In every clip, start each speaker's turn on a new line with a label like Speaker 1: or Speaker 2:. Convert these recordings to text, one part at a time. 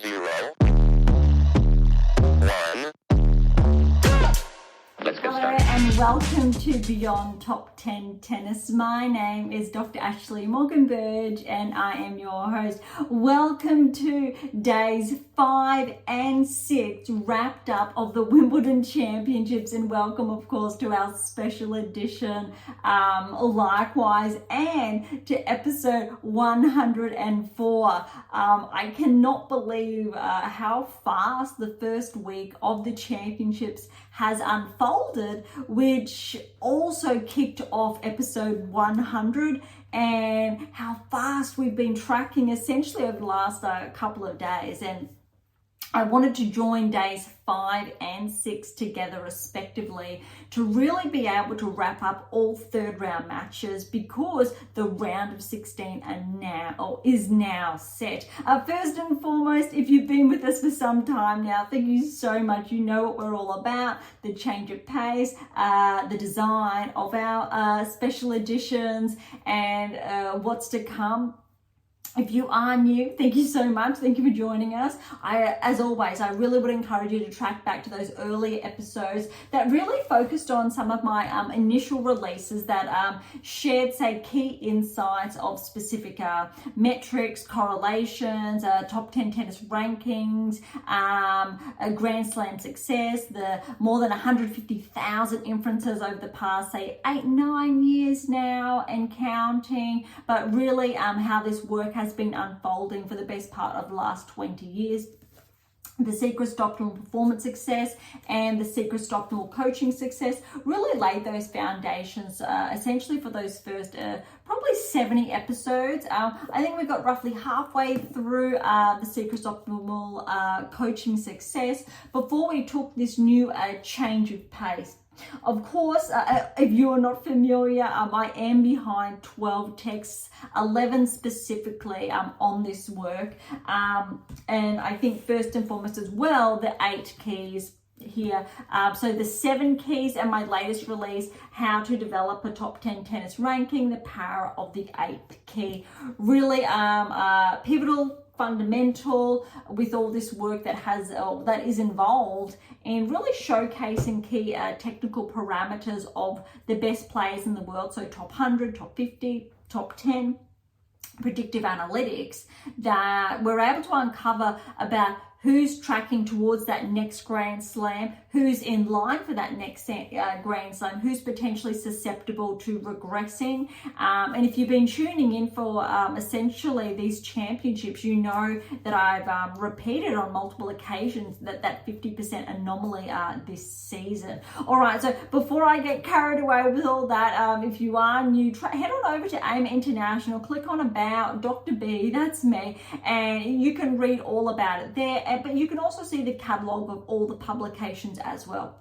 Speaker 1: 0, 1. Let's get
Speaker 2: Hello
Speaker 1: started.
Speaker 2: and welcome to Beyond Top 10 Tennis. My name is Dr. Dr Berge and I am your host. Welcome to days 5 and 6 wrapped up of the Wimbledon Championships, and welcome of course to our special edition likewise, and to episode 104. I cannot believe how fast the first week of the championships has unfolded, which also kicked off episode 100, and how fast we've been tracking essentially over the last couple of days. And I wanted to join days 5 and 6 together respectively to really be able to wrap up all third round matches, because the round of 16 is now set. First and foremost, if you've been with us for some time now, thank you so much. You know what we're all about: the change of pace, the design of our special editions, and what's to come. If you are new, thank you so much. Thank you for joining us. As always, I really would encourage you to track back to those earlier episodes that really focused on some of my initial releases that shared, say, key insights of specific metrics, correlations, top 10 tennis rankings, Grand Slam success, the more than 150,000 inferences over the past, say, 8-9 years now and counting, but really how this work has been unfolding for the best part of the last 20 years. The secrets to optimal performance success and the secrets to optimal coaching success really laid those foundations essentially for those first probably 70 episodes. I think we got roughly halfway through the secrets to optimal coaching success before we took this new change of pace. Of course, if you are not familiar, I am behind 12 texts, 11 specifically on this work. And I think first and foremost as well, the 8 keys here. So the 7 keys and my latest release, how to develop a top 10 tennis ranking, the power of the 8th key. Really pivotal, fundamental with all this work that is involved in really showcasing key technical parameters of the best players in the world. So top 100, top 50, top 10, predictive analytics, that we're able to uncover about who's tracking towards that next Grand Slam, who's in line for that next Grand Slam, who's potentially susceptible to regressing. And if you've been tuning in for essentially these championships, you know that I've repeated on multiple occasions that 50% anomaly this season. All right, so before I get carried away with all that, if you are new, head on over to AIM International, click on About, Dr. B, that's me, and you can read all about it there. But you can also see the catalogue of all the publications as well.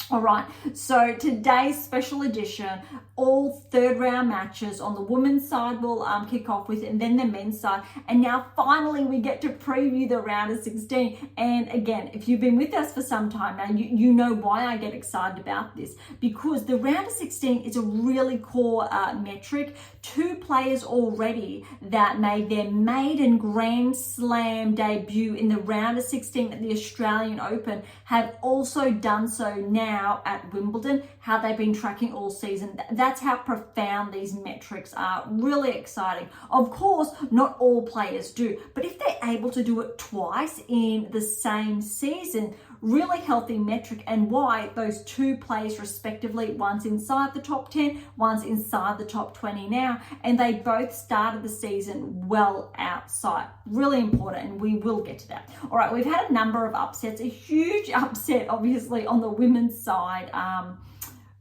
Speaker 2: All right, so today's special edition, all third round matches on the women's side will kick off with, and then the men's side. And now finally we get to preview the round of 16. And again, if you've been with us for some time now, you know why I get excited about this, because the round of 16 is a really core metric. 2 players already that made their maiden Grand Slam debut in the round of 16 at the Australian Open have also done so now at Wimbledon, how they've been tracking all season. That's how profound these metrics are. Really exciting. Of course, not all players do, but if they're able to do it twice in the same season, really healthy metric. And why those 2 players respectively, one's inside the top 10, one's inside the top 20 now, and they both started the season well outside. Really important, and we will get to that. All right, we've had a number of upsets, a huge upset obviously on the women's side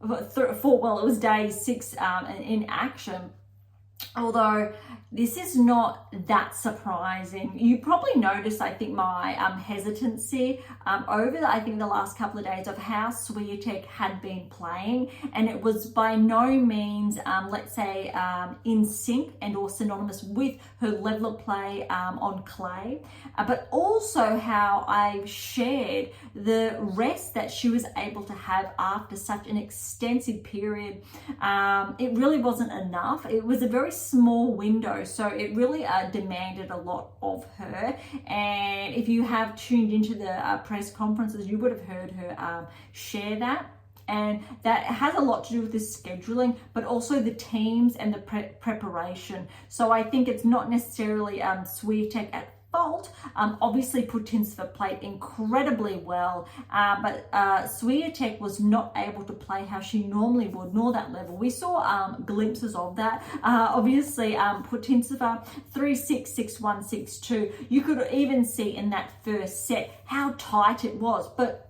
Speaker 2: it was day 6 in action. Although this is not that surprising. You probably noticed, I think, my hesitancy over, the last couple of days of how Swiatek had been playing. And it was by no means, let's say, in sync and or synonymous with her level of play on clay. But also how I shared the rest that she was able to have after such an extensive period. It really wasn't enough. It was a very small window, so it really demanded a lot of her. And if you have tuned into the press conferences, you would have heard her share that. And that has a lot to do with the scheduling, but also the teams and the preparation. So I think it's not necessarily Swiatek at fault. Obviously Putintseva played incredibly well, but Swiatek was not able to play how she normally would, nor that level. We saw glimpses of that. Obviously Putintseva 3-6, 6-1, 6-2. You could even see in that first set how tight it was, but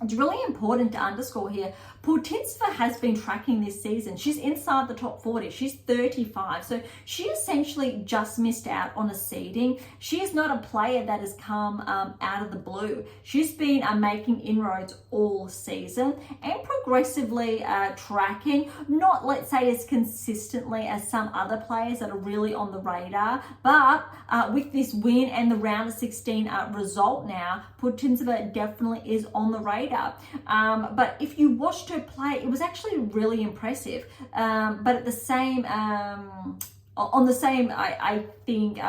Speaker 2: it's really important to underscore here, Putintseva has been tracking this season. She's inside the top 40. She's 35. So she essentially just missed out on a seeding. She is not a player that has come out of the blue. She's been making inroads all season and progressively tracking, not, let's say, as consistently as some other players that are really on the radar. But with this win and the round of 16 result now, Putintseva definitely is on the radar. But if you watched her play, it was actually really impressive. But at the same, on the same, I think,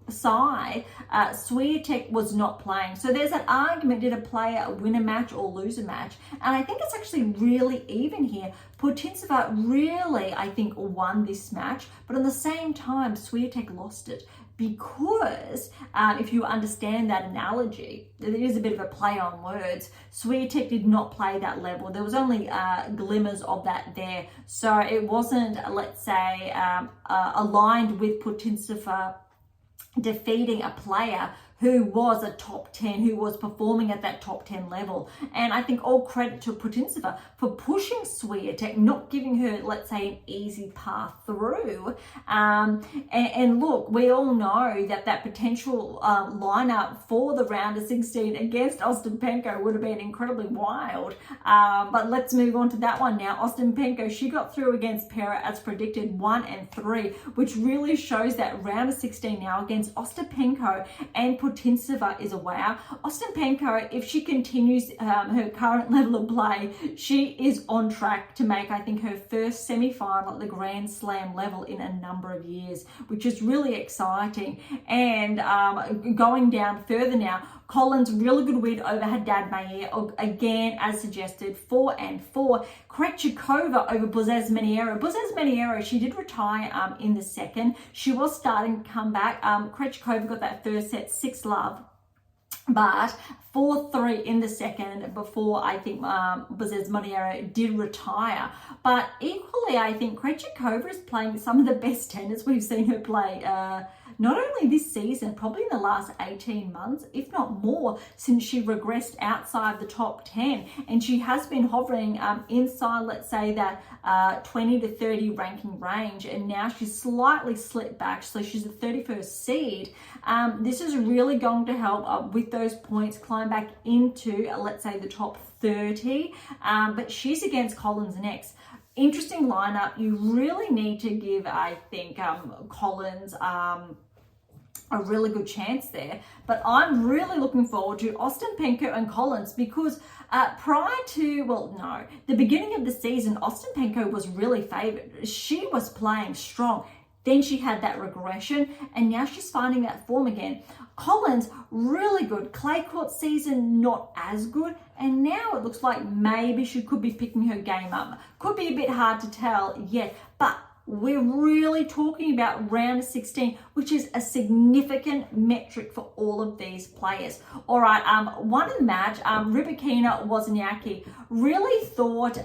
Speaker 2: side, Swiatek was not playing. So there's an argument, did a player win a match or lose a match? And I think it's actually really even here. Putintseva really, I think, won this match, but at the same time, Swiatek lost it. Because if you understand that analogy, there is a bit of a play on words. Swiatek did not play that level. There was only glimmers of that there. So it wasn't, let's say, aligned with Putintseva defeating a player who was a top 10, who was performing at that top 10 level. And I think all credit to Putintseva for pushing Swiatek, not giving her, let's say, an easy path through. And look, we all know that potential lineup for the round of 16 against Ostapenko would have been incredibly wild. But let's move on to that one now. Ostapenko, she got through against Pera as predicted, 1 and 3, which really shows that round of 16 now against Ostapenko and Putintseva is a wow. Ostapenko, if she continues her current level of play, she is on track to make, I think, her first semi-final at the Grand Slam level in a number of years, which is really exciting. And going down further now, Collins, really good win over Haddad Mayer, again, as suggested, 4 and 4. Krejcikova over Buzez-Meniero. Buzez-Meniero, she did retire in the second. She was starting to come back. Krejcikova got that first set 6-love. But 4-3 in the second before, I think, Buzez-Meniero did retire. But equally, I think Krejcikova is playing some of the best tennis we've seen her play not only this season, probably in the last 18 months, if not more, since she regressed outside the top 10. And she has been hovering inside, let's say, that 20 to 30 ranking range. And now she's slightly slipped back. So she's the 31st seed. This is really going to help with those points climb back into, let's say, the top 30. But she's against Collins next. Interesting lineup. You really need to give, I think, Collins a really good chance there. But I'm really looking forward to Ostapenko and Collins because prior to, the beginning of the season, Ostapenko was really favoured. She was playing strong. Then she had that regression, and now she's finding that form again. Collins, really good. Clay court season, not as good. And now it looks like maybe she could be picking her game up. Could be a bit hard to tell yet, but we're really talking about round of 16, which is a significant metric for all of these players. All right, one in the match, Rybakina Wozniacki, really thought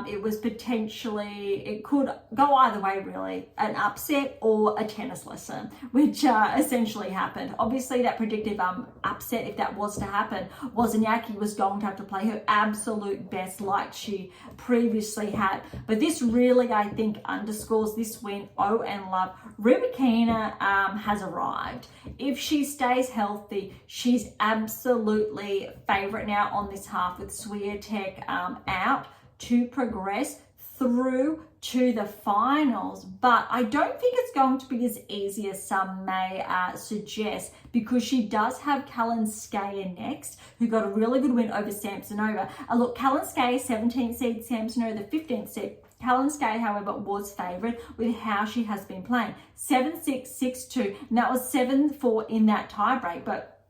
Speaker 2: it was potentially, it could go either way really, an upset or a tennis lesson, which essentially happened. Obviously that predictive upset, if that was to happen, Wozniacki was going to have to play her absolute best like she previously had. But this really, I think, underscores this win, and love. Rybakina has arrived. If she stays healthy, she's absolutely favourite now on this half with Swiatek out to progress through to the finals. But I don't think it's going to be as easy as some may suggest, because she does have Kalinskaya next, who got a really good win over Samsonova. Look, Kalinskaya 17th seed, Samsonova the 15th seed. Kalinskaya, however, was favoured with how she has been playing. 7-6, 6-2, and that was 7-4 in that tiebreak. But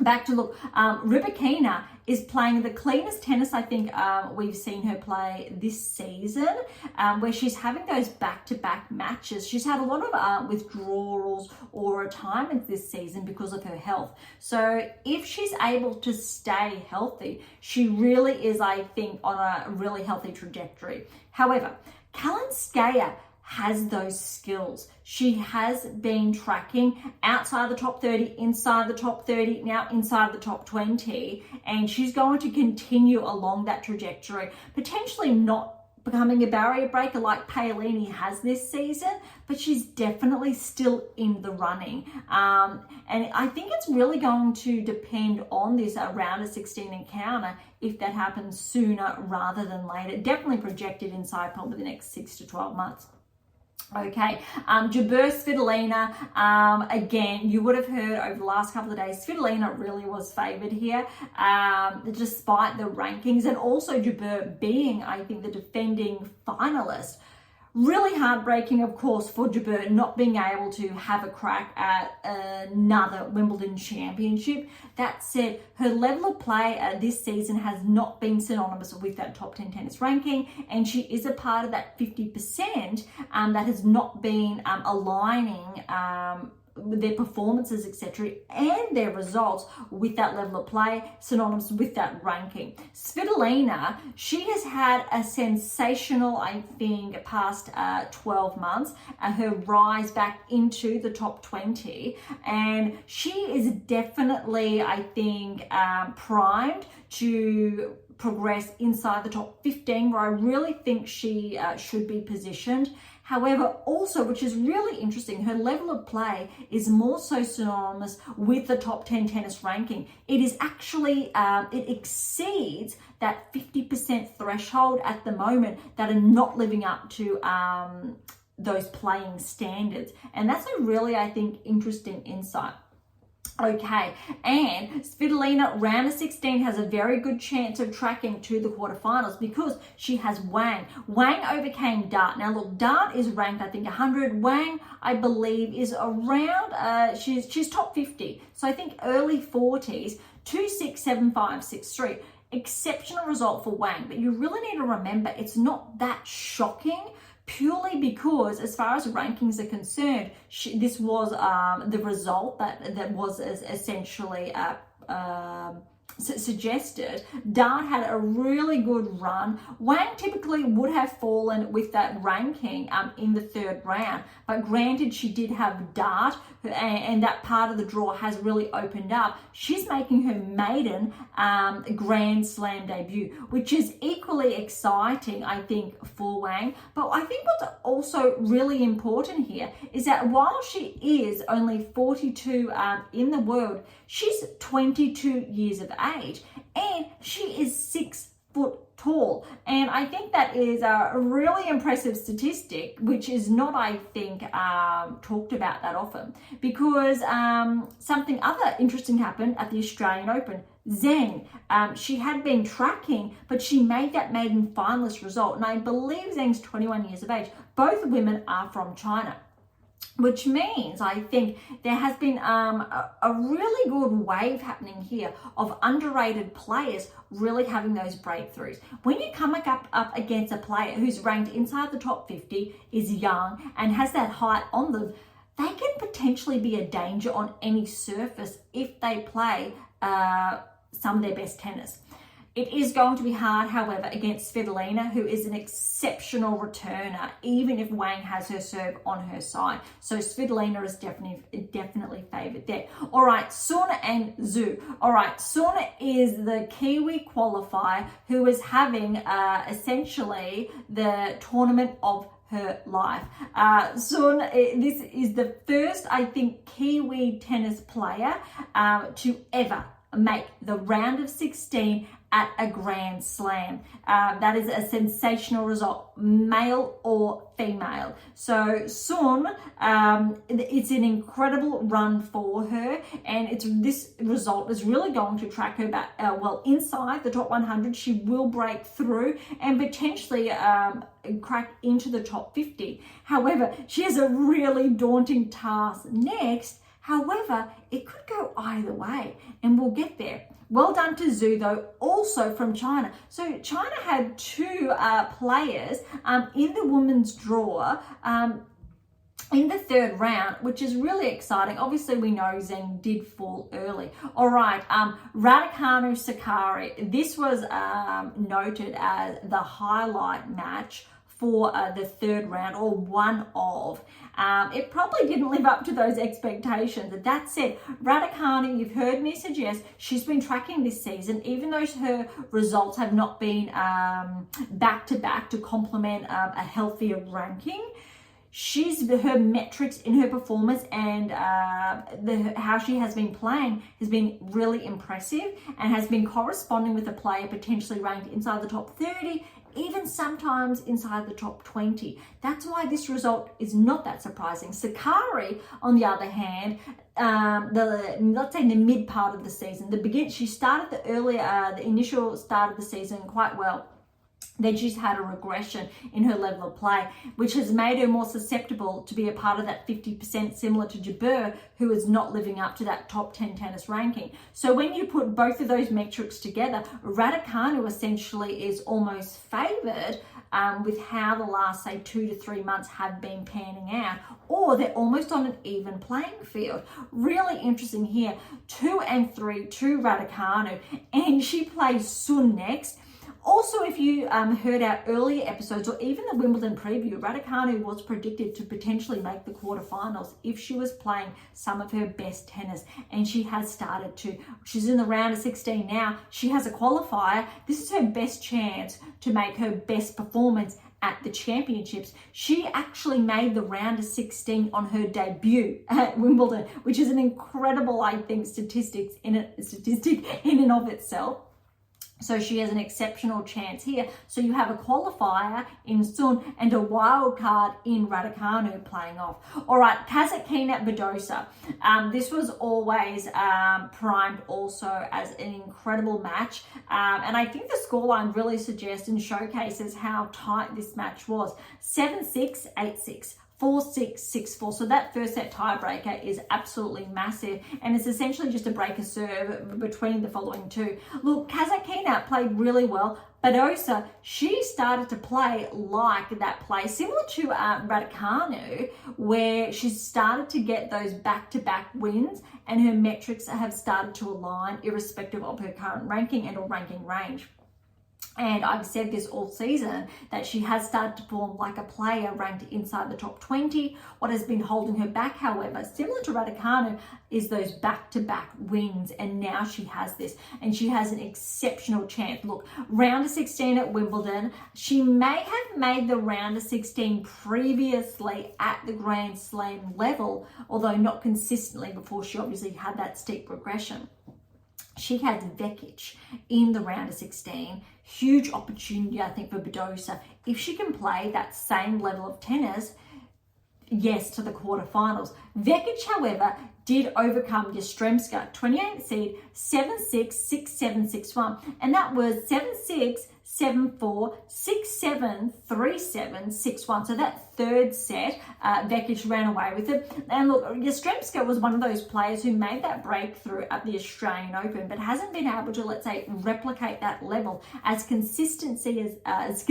Speaker 2: back to look, Rybakina is playing the cleanest tennis I think we've seen her play this season, where she's having those back-to-back matches. She's had a lot of withdrawals or retirements this season because of her health. So if she's able to stay healthy, she really is, I think, on a really healthy trajectory. However, Kalinskaya has those skills. She has been tracking outside the top 30, inside the top 30, now inside the top 20, and she's going to continue along that trajectory, potentially not becoming a barrier breaker like Paolini has this season, but she's definitely still in the running. And I think it's really going to depend on this round of 16 encounter if that happens sooner rather than later. Definitely projected inside probably the next 6 to 12 months. Okay, Jabeur Svitolina, again, you would have heard over the last couple of days, Svitolina really was favoured here, despite the rankings, and also Jabeur being, I think, the defending finalist. Really heartbreaking, of course, for Jabeur not being able to have a crack at another Wimbledon championship. That said, her level of play this season has not been synonymous with that top 10 tennis ranking, and she is a part of that 50% that has not been aligning their performances, etc., and their results with that level of play, synonymous with that ranking. Svitolina, she has had a sensational, I think, past 12 months, her rise back into the top 20, and she is definitely, I think, primed to progress inside the top 15, where I really think she should be positioned. However, also, which is really interesting, her level of play is more so synonymous with the top 10 tennis ranking. It is actually, it exceeds that 50% threshold at the moment that are not living up to those playing standards. And that's a really, I think, interesting insight. Okay, and Svitolina, round of 16, has a very good chance of tracking to the quarterfinals because she has Wang. Wang overcame Dart. Now look, Dart is ranked, I think, 100. Wang, I believe, is around, she's top 50. So I think early 40s, 2-6, 7-5, 6-3. Exceptional result for Wang, but you really need to remember it's not that shocking, purely because, as far as rankings are concerned, this was the result that was essentially suggested. Dart had a really good run. Wang typically would have fallen with that ranking in the third round, but granted, she did have Dart, and that part of the draw has really opened up. She's making her maiden Grand Slam debut, which is equally exciting, I think, for Wang. But I think what's also really important here is that while she is only 42 in the world, she's 22 years of age, and she is 6 foot tall. And I think that is a really impressive statistic, which is not, I think, talked about that often, because something other interesting happened at the Australian Open. Zheng, she had been tracking, but she made that maiden finalist result. And I believe Zheng's 21 years of age. Both women are from China, which means I think there has been a really good wave happening here of underrated players really having those breakthroughs. When you come up against a player who's ranked inside the top 50, is young, and has that height on them, they can potentially be a danger on any surface if they play some of their best tennis. It is going to be hard, however, against Svitolina, who is an exceptional returner, even if Wang has her serve on her side. So Svitolina is definitely favoured there. All right, Sun and Zhu. All right, Sun is the Kiwi qualifier who is having essentially the tournament of her life. Sun, this is the first, I think, Kiwi tennis player to ever make the round of 16 at a Grand Slam. That is a sensational result, male or female. So Sun, it's an incredible run for her, and this result is really going to track her back inside the top 100. She will break through and potentially crack into the top 50. However, she has a really daunting task next. However, it could go either way, and we'll get there. Well done to Zhu, though, also from China. So China had two players in the women's draw in the third round, which is really exciting. Obviously, we know Zheng did fall early. All right, Raducanu Sakari. This was noted as the highlight match for the third round, or one of. It probably didn't live up to those expectations. That said, Raducanu, you've heard me suggest, she's been tracking this season, even though her results have not been back-to-back to complement a healthier ranking. Her metrics in her performance and how she has been playing has been really impressive, and has been corresponding with a player potentially ranked inside the top 30, even sometimes inside the top 20. That's why this result is not that surprising. Sakari, on the other hand, let's say in the mid part of the season, she started the initial start of the season quite well. Then she's had a regression in her level of play, which has made her more susceptible to be a part of that 50%, similar to Jabeur, who is not living up to that top 10 tennis ranking. So when you put both of those metrics together, Raducanu essentially is almost favoured with how the last, say, 2 to 3 months have been panning out, or they're almost on an even playing field. Really interesting here. 2 and 3 to Raducanu, and she plays Sun next. Also, if you heard our earlier episodes, or even the Wimbledon preview, Raducanu was predicted to potentially make the quarterfinals if she was playing some of her best tennis, and she has started to. She's in the round of 16 now. She has a qualifier. This is her best chance to make her best performance at the championships. She actually made the round of 16 on her debut at Wimbledon, which is an incredible, I think, statistic in and of itself. So she has an exceptional chance here. So you have a qualifier in Sun and a wild card in Raducanu playing off. All right, Kasatkina Badosa. This was always primed also as an incredible match. And I think the scoreline really suggests and showcases how tight this match was. 7-6, 8-6. 4-6, 6-4. So that first set tiebreaker is absolutely massive, and it's essentially just a break a serve between the following two. Look, Kasatkina played really well. Badosa, she started to play like that play, similar to Raducanu, where she started to get those back-to-back wins, and her metrics have started to align irrespective of her current ranking and or ranking range. And I've said this all season, that she has started to perform like a player ranked inside the top 20. What has been holding her back, however, similar to Raducanu, is those back-to-back wins. And now she has this, and she has an exceptional chance. Look, round of 16 at Wimbledon. She may have made the round of 16 previously at the Grand Slam level, although not consistently before she obviously had that steep progression. She has Vekic in the round of 16. Huge opportunity, I think, for Badosa. If she can play that same level of tennis, yes, to the quarterfinals. Vekic, however, did overcome Yastremska, 28th seed, 7-6, 6-7, 6-1. And that was 7-6, 7-4, 6-7, 3-7, 6-1. So that third set, Vekic ran away with it. And look, Yastremska was one of those players who made that breakthrough at the Australian Open, but hasn't been able to, let's say, replicate that level as consistently as say,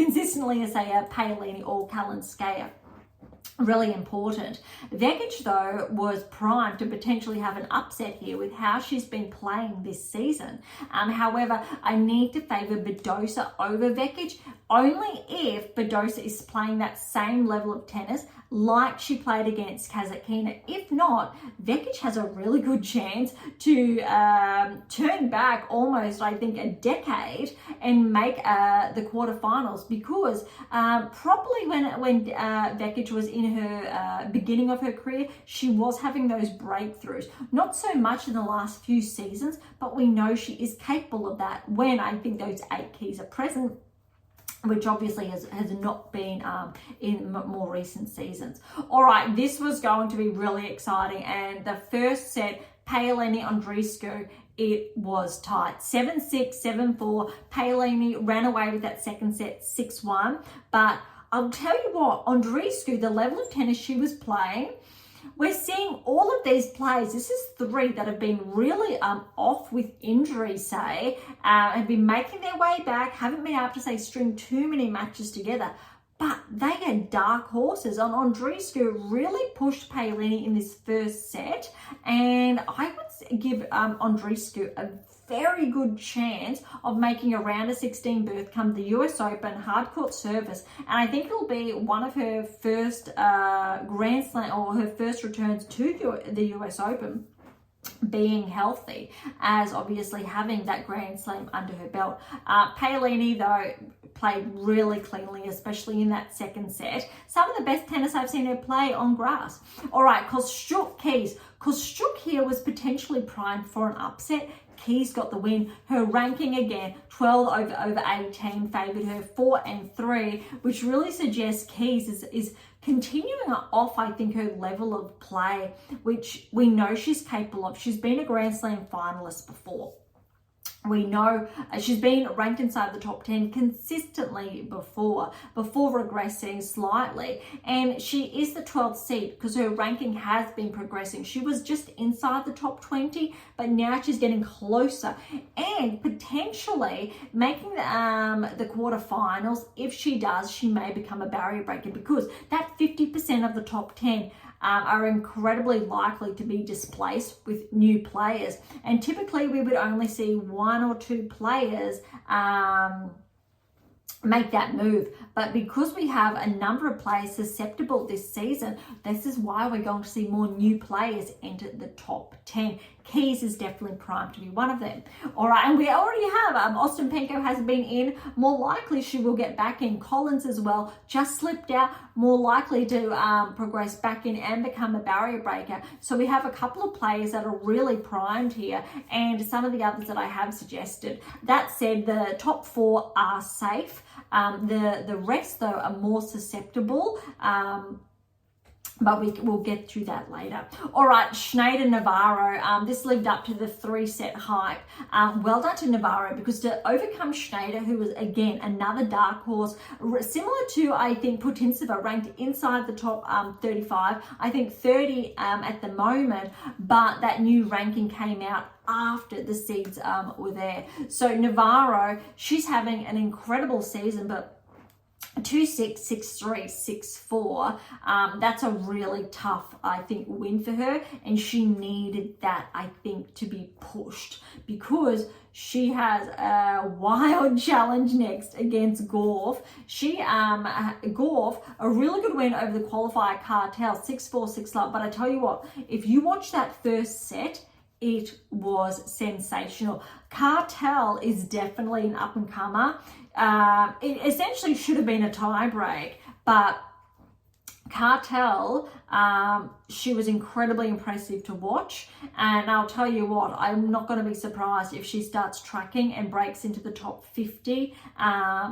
Speaker 2: Paolini or Kalinskaya. Really important. Vekic, though, was primed to potentially have an upset here with how she's been playing this season. However, I need to favour Badosa over Vekic only if Badosa is playing that same level of tennis like she played against Kasatkina. If not, Vekic has a really good chance to turn back almost, I think, a decade and make the quarterfinals, because probably when Vekic was in her beginning of her career, she was having those breakthroughs. Not so much in the last few seasons, but we know she is capable of that when I think those 8 keys are present, which obviously has not been in more recent seasons. All right, this was going to be really exciting. And the first set, Paolini Andreescu, it was tight. 7-6, 7-4. Paolini ran away with that second set, 6-1. But I'll tell you what, Andreescu, the level of tennis she was playing, we're seeing all of these players. This is 3 that have been really off with injury, say, have been making their way back, haven't been able to, say, string too many matches together. But they are dark horses. And Andreescu really pushed Paolini in this first set. And I would give Andreescu a very good chance of making a round of 16 berth come the US Open hard court service. And I think it'll be one of her first Grand Slam, or her first returns to the US Open, being healthy, as obviously having that Grand Slam under her belt. Paolini, though, played really cleanly, especially in that second set. Some of the best tennis I've seen her play on grass. All right, Kostyuk Keys. Kostyuk here was potentially primed for an upset. Keys got the win. Her ranking again, 12 over 18, favoured her 4-3, which really suggests Keys is continuing off, I think, her level of play, which we know she's capable of. She's been a Grand Slam finalist before. We know she's been ranked inside the top 10 consistently before regressing slightly. And she is the 12th seed because her ranking has been progressing. She was just inside the top 20, but now she's getting closer and potentially making the quarterfinals. If she does, she may become a barrier breaker, because that 50% of the top 10 are incredibly likely to be displaced with new players. And typically we would only see 1 or 2 players make that move. But because we have a number of players susceptible this season, this is why we're going to see more new players enter the top 10. Keys is definitely primed to be one of them. All right, and we already have Ostapenko has been in. More likely she will get back in. Collins as well, just slipped out. More likely to progress back in and become a barrier breaker. So we have a couple of players that are really primed here, and some of the others that I have suggested. That said, the top 4 are safe. The rest, though, are more susceptible. But we'll get through that later. All right, Schneider-Navarro. This lived up to the 3-set hype. Well done to Navarro, because to overcome Schneider, who was, again, another dark horse, similar to, I think, Putintseva, ranked inside the top 35. I think 30 at the moment, but that new ranking came out after the seeds were there. So Navarro, she's having an incredible season, but 2-6, 6-3, 6-4. That's a really tough, I think, win for her, and she needed that, I think, to be pushed, because she has a wild challenge next against Gauff. Gauff, a really good win over the qualifier Cartel, 6-4, 6-love. But I tell you what, if you watch that first set, it was sensational. Cartel is definitely an up-and-comer. It essentially should have been a tie-break, but Cartel, she was incredibly impressive to watch, and I'll tell you what, I'm not going to be surprised if she starts tracking and breaks into the top 50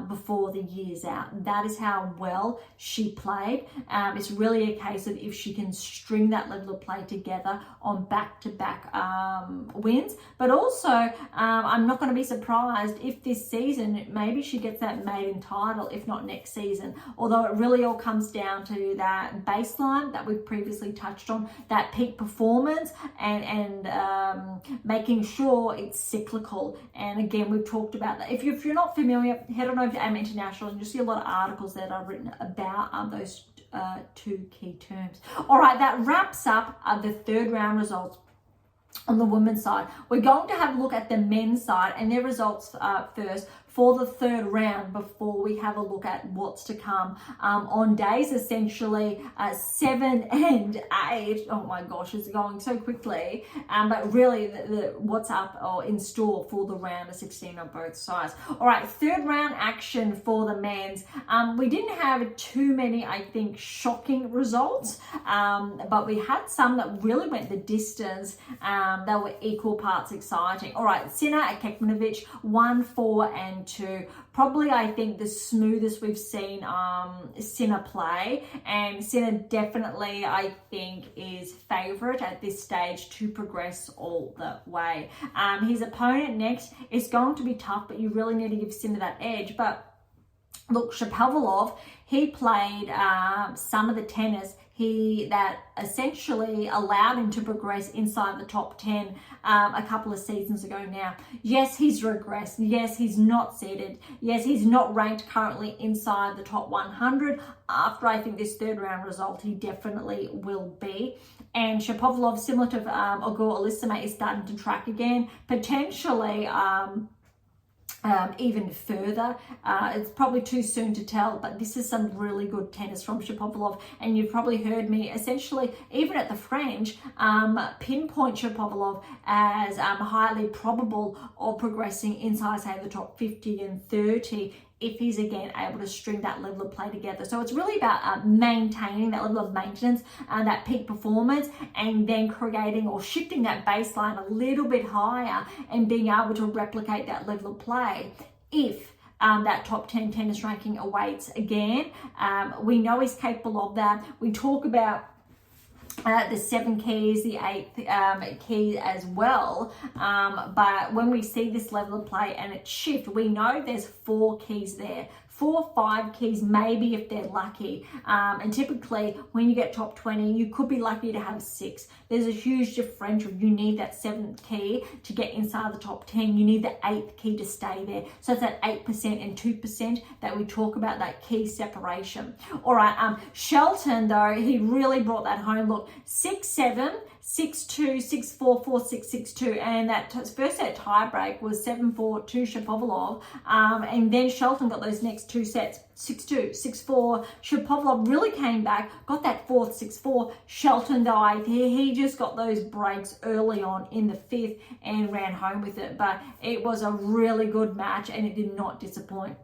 Speaker 2: before the year's out. That is how well she played. It's really a case of if she can string that level of play together on back-to-back wins. But also, I'm not going to be surprised if this season maybe she gets that maiden title, if not next season, although it really all comes down to that baseline that we've previously touched on, that peak performance, and making sure it's cyclical. And again, we've talked about that. If you're not familiar, head on over to AM International and you'll see a lot of articles that are written about those 2 key terms. All right, that wraps up the third round results. On the women's side, we're going to have a look at the men's side and their results first. for the third round before we have a look at what's to come on days essentially 7 and 8. Oh my gosh, it's going so quickly. But really what's up or in store for the round of 16 on both sides. All right, third round action for the men's. We didn't have too many, I think, shocking results, but we had some that really went the distance. They were equal parts exciting. All right, Sinner at Kekmanovic, 1, 4 and 2. Probably, I think, the smoothest we've seen Sinner play, and Sinner definitely, I think, is favourite at this stage to progress all the way. His opponent next is going to be tough, but you really need to give Sinner that edge. But look, Shapovalov, he played some of the tennis that essentially allowed him to progress inside the top 10 a couple of seasons ago now. Yes, he's regressed. Yes, he's not seeded. Yes, he's not ranked currently inside the top 100. After, I think, this third round result, he definitely will be. And Shapovalov, similar to Ogor Alisame, is starting to track again, potentially even further. It's probably too soon to tell, but this is some really good tennis from Shapovalov, and you've probably heard me essentially, even at the French, pinpoint Shapovalov as highly probable of progressing inside, say, the top 50 and 30 if he's again able to string that level of play together. So it's really about maintaining that level of maintenance and that peak performance, and then creating or shifting that baseline a little bit higher and being able to replicate that level of play if that top 10 tennis ranking awaits again. We know he's capable of that. We talk about the 7 keys, the 8th key as well. But when we see this level of play and it shift, we know there's 4 keys there. 4, 5 keys, maybe if they're lucky. And typically when you get top 20, you could be lucky to have 6. There's a huge differential. You need that 7th key to get inside the top 10. You need the 8th key to stay there. So it's that 8% and 2% that we talk about, that key separation. All right, Shelton, though, he really brought that home. Look, 6-7, 6-2, 6-4, 4-6, 6-2, and that first set tie break was 7-4 to Shapovalov, and then Shelton got those next 2 sets, 6-2, 6-4. Shapovalov really came back, got that 4th 6-4. Shelton died. He just got those breaks early on in the 5th and ran home with it, but it was a really good match and it did not disappoint.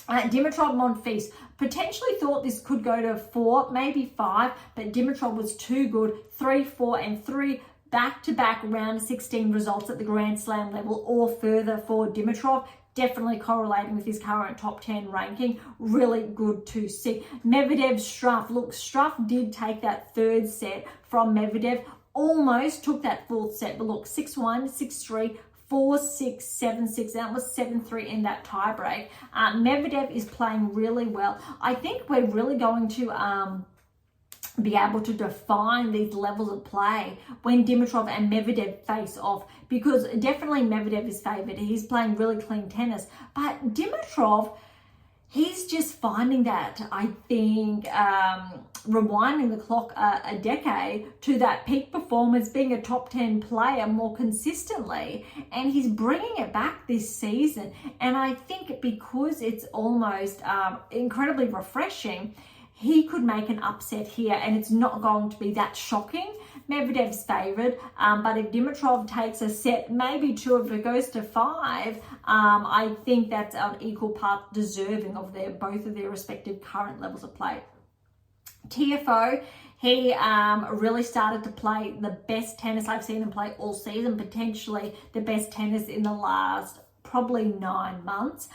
Speaker 2: Dimitrov Monfils, potentially thought this could go to 4, maybe 5, but Dimitrov was too good. 3, 4 and 3 back-to-back round 16 results at the Grand Slam level or further for Dimitrov, definitely correlating with his current top 10 ranking. Really good to see. Medvedev, Struff. Look, Struff did take that 3rd set from Medvedev, almost took that 4th set, but look, 6-1, 6-3, 4-6, 7-6. That was 7-3 in that tiebreak. Medvedev is playing really well. I think we're really going to be able to define these levels of play when Dimitrov and Medvedev face off, because definitely Medvedev is favoured. He's playing really clean tennis, but Dimitrov, he's just finding that, I think, rewinding the clock a decade to that peak performance, being a top 10 player more consistently, and he's bringing it back this season. And I think because it's almost incredibly refreshing, he could make an upset here, and it's not going to be that shocking. Medvedev's favoured, but if Dimitrov takes a set, maybe 2, if it goes to 5, I think that's an equal part deserving of both of their respective current levels of play. TFO, he really started to play the best tennis I've seen him play all season, potentially the best tennis in the last probably 9 months.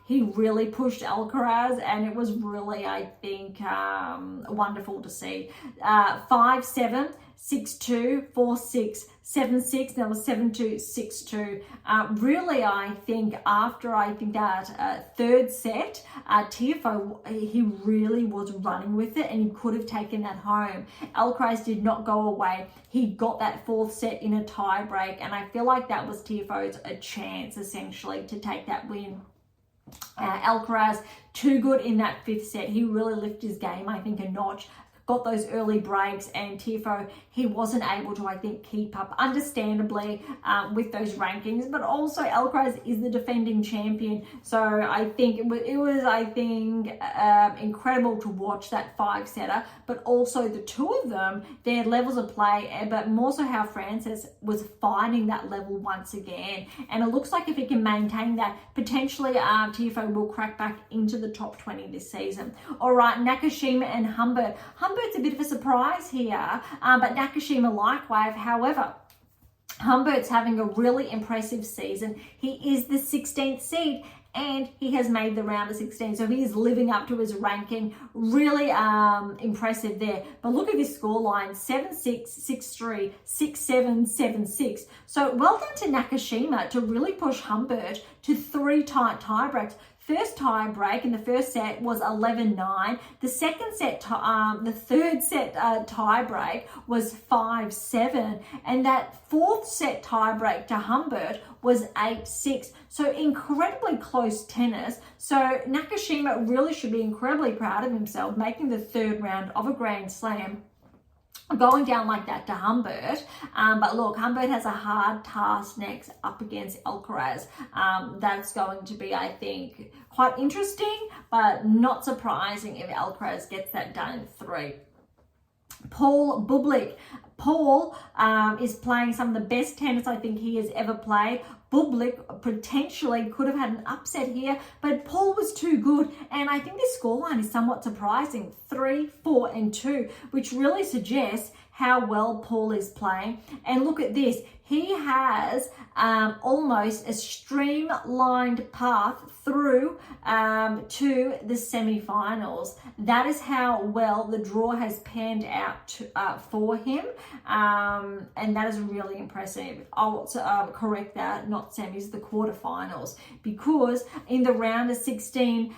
Speaker 2: He really pushed Alcaraz, and it was really, I think, wonderful to see. 5-7, 6-2, 4-6, 7-6, that was 7-2, 6-2. Really, I think after that 3rd set, Tiafoe, he really was running with it, and he could have taken that home. Alcaraz did not go away. He got that 4th set in a tie break, and I feel like that was Tiafoe's a chance, essentially, to take that win. Alcaraz, too good in that 5th set. He really lifted his game, I think, a notch. got those early breaks, and Tiafoe, he wasn't able to, I think, keep up, understandably, with those rankings. But also Alcaraz is the defending champion, so I think it was incredible to watch that 5-setter, but also the two of them, their levels of play, but more so how Francis was finding that level once again. And it looks like if he can maintain that, potentially Tiafoe will crack back into the top 20 this season. All right, Nakashima and Humbert. Humbert's a bit of a surprise here, but Nakashima likewise. However, Humbert's having a really impressive season. He is the 16th seed, and he has made the round of 16, so he is living up to his ranking. Really impressive there. But look at this scoreline: 7-6, 6-3, 6-7, 7-6. So well done to Nakashima to really push Humbert to 3 tight tie breaks. First tie break in the first set was 11-9. The second set, the third set tie break was 5-7, and that fourth set tie break to Humbert was 8-6. So incredibly close tennis. So Nakashima really should be incredibly proud of himself, making the third round of a Grand Slam, going down like that to Humbert. But look, Humbert has a hard task next up against Alcaraz. That's going to be, I think, quite interesting, but not surprising if Alcaraz gets that done in 3. Paul Bublik. Paul is playing some of the best tennis I think he has ever played. Bublik potentially could have had an upset here, but Paul was too good, and I think this scoreline is somewhat surprising, 3, 4, and 2, which really suggests how well Paul is playing. And look at this, he has almost a streamlined path through to the semi-finals. That is how well the draw has panned out for him, and that is really impressive. I'll correct that, not semis, the quarterfinals, because in the round of 16,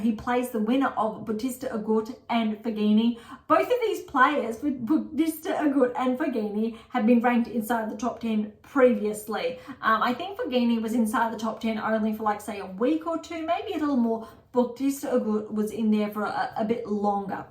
Speaker 2: he plays the winner of Bautista Agut and Fognini. Both of these players, Bautista Agut and Fognini, have been ranked inside the top 10 previously. I think Fognini was inside the top 10 only for, like, say, a week or two, maybe a little more. Bautista Agut was in there for a bit longer.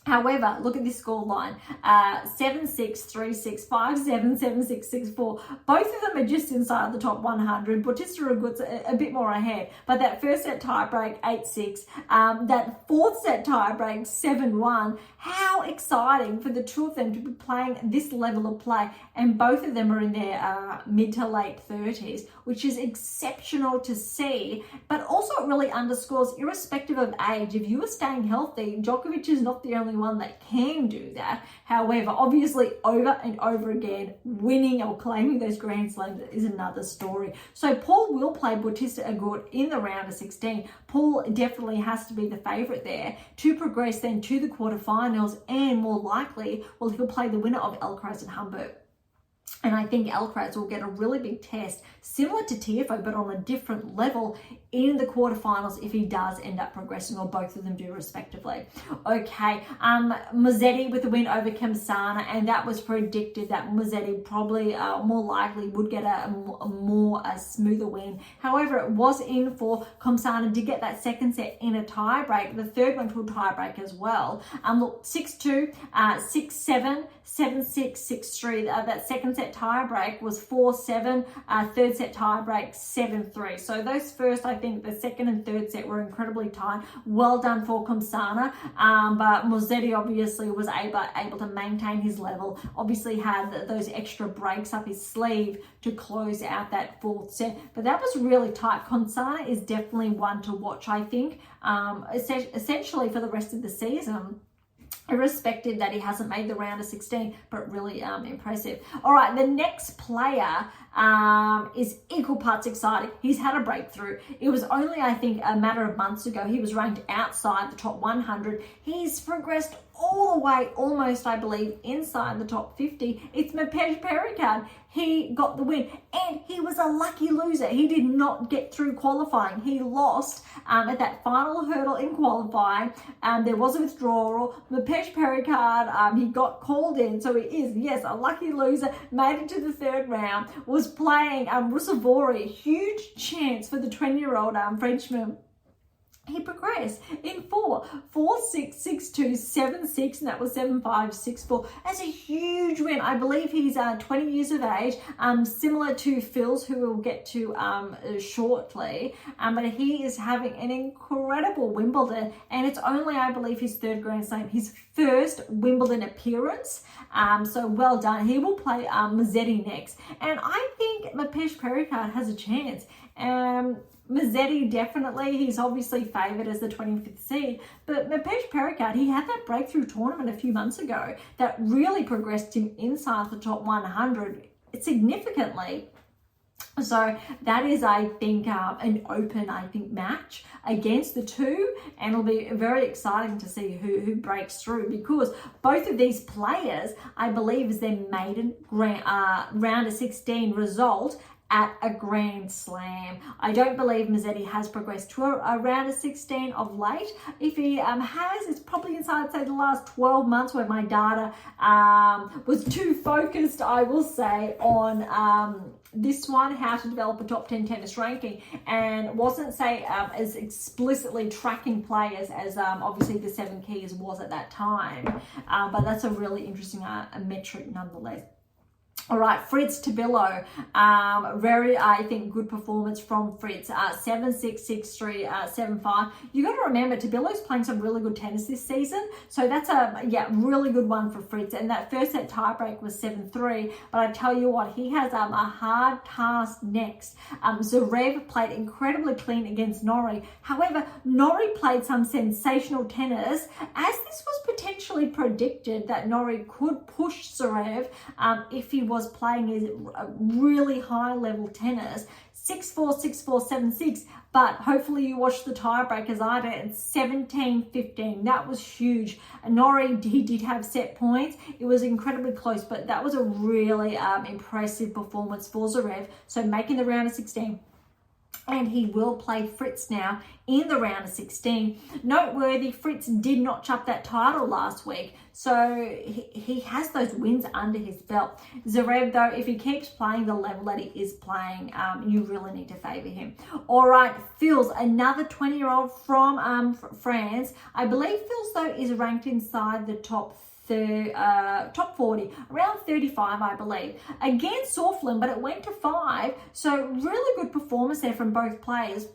Speaker 2: However, look at this scoreline: 7-6, 3-6, 5-7, 7-6, 6-4. Both of them are just inside the top 100. Bautista Agut's a bit more ahead, but that first set tiebreak 8-6, that fourth set tiebreak 7-1. How exciting for the two of them to be playing this level of play, and both of them are in their mid to late 30s, which is exceptional to see. But also it really underscores, irrespective of age, if you are staying healthy, Djokovic is not the only one that can do that. However, obviously over and over again, winning or claiming those Grand Slams is another story. So Paul will play Bautista Agut in the round of 16. Paul definitely has to be the favourite there to progress then to the quarterfinals, and more likely, well, he'll play the winner of Alcaraz and Humbert. And I think Alcaraz will get a really big test, similar to Tiafoe, but on a different level in the quarterfinals if he does end up progressing, or both of them do respectively. Okay, Musetti with the win over Khamsana, and that was predicted that Musetti probably more likely would get a smoother win. However, it was in for Khamsana to get that second set in a tie break. The third went to a tie break as well. Look, 6-2, 6-7, 7-6, 6-3. That second set tie break was 4-7. Third set tie break 7-3. So those first, I think the second and third set were incredibly tight. Well done for Khamsana, but Musetti obviously was able to maintain his level. Obviously had those extra breaks up his sleeve to close out that fourth set, but that was really tight. Khamsana is definitely one to watch, I think, essentially for the rest of the season, irrespective that he hasn't made the round of 16, but really impressive. All right, the next player is equal parts exciting. He's had a breakthrough. It was only, I think, a matter of months ago he was ranked outside the top 100. He's progressed all the way, almost, I believe, inside the top 50. It's Mapej Pericard. He got the win, and he was a lucky loser. He did not get through qualifying. He lost at that final hurdle in qualifying. There was a withdrawal. Mapej Pericard, he got called in, so he is, yes, a lucky loser. Made it to the third round. Was playing Russavori. Huge chance for the 20-year-old Frenchman. he progressed in 4-6, 6-2, 7-6, and that was 7-5, 6-4. That's a huge win. I believe he's 20 years of age, similar to Phil's, who we'll get to shortly. But he is having an incredible Wimbledon, and it's only, I believe, his third Grand Slam, his first Wimbledon appearance. So well done. He will play Mazzetti next, and I think Mapesh Pericard has a chance. Mazzetti, definitely, he's obviously favoured as the 25th seed, but Mapesh Pericard, he had that breakthrough tournament a few months ago that really progressed him inside the top 100 significantly. So that is, I think, an open, match against the two, and it'll be very exciting to see who breaks through, because both of these players, I believe, is their maiden round of 16 result at a Grand Slam. I don't believe Mazzetti has progressed to a round of 16 of late. If he has, it's probably inside, say, the last 12 months, where my data was too focused, I will say, on this one, how to develop a top 10 tennis ranking, and wasn't, say, as explicitly tracking players as obviously the 7 keys was at that time. But that's a really interesting metric nonetheless. All right, Fritz Tabilo, very, I think, good performance from Fritz, 7-6, 6-3, 7-5. You got to remember, Tabilo's playing some really good tennis this season, so that's a, really good one for Fritz. And that first set tiebreak was 7-3, but I tell you what, he has a hard task next. Zverev played incredibly clean against Norrie. However, Norrie played some sensational tennis, as this was potentially predicted that Norrie could push Zverev if he was playing his really high level tennis. 6-4, 6-4, 7-6, but hopefully you watched the tiebreak as I did, and 17-15. That was huge. Norrie, he did have set points. It was incredibly close, but that was a really impressive performance for Zverev. So making the round of 16. And he will play Fritz now in the round of 16. Noteworthy, Fritz did notch up that title last week, so he has those wins under his belt. Zverev, though, if he keeps playing the level that he is playing, you really need to favour him. All right, Fils, another 20-year-old from France. I believe Fils, though, is ranked inside the top 40, around 35, I believe, against Southland, but it went to 5. So really good performance there from both players.